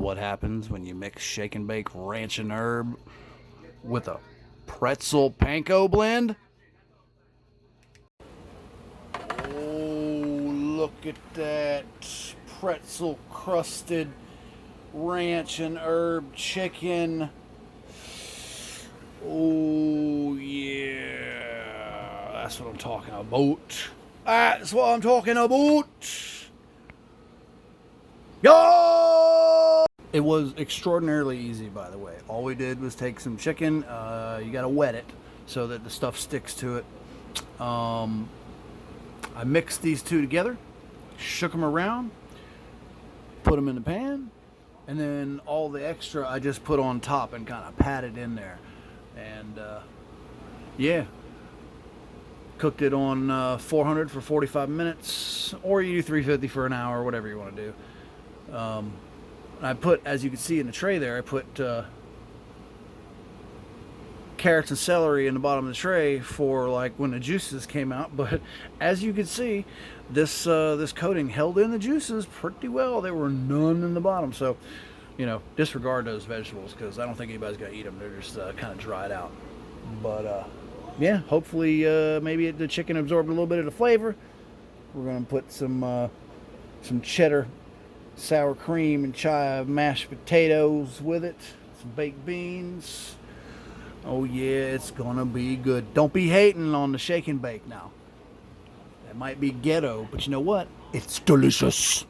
what happens when you mix shake and bake ranch and herb with a pretzel panko blend. Oh, look at that pretzel crusted ranch and herb chicken. Oh, yeah. That's what I'm talking about. That's what I'm talking about. Yo! It was extraordinarily easy, by the way. All we did was take some chicken. You got to wet it so that the stuff sticks to it. I mixed these two together, shook them around, put them in the pan, and then all the extra I just put on top and kind of patted in there. And yeah, cooked it on 400 for 45 minutes, or you do 350 for an hour, whatever you want to do. I put, as you can see in the tray there, I put carrots and celery in the bottom of the tray for like when the juices came out. But as you can see, this coating held in the juices pretty well. There were none in the bottom, so disregard those vegetables because I don't think anybody's gonna eat them. They're just kind of dried out. But yeah, hopefully maybe the chicken absorbed a little bit of the flavor. We're gonna put some cheddar, sour cream, and chive mashed potatoes with it. Some baked beans. Oh yeah, it's gonna be good. Don't be hating on the shake and bake now. That might be ghetto, but you know what? It's delicious.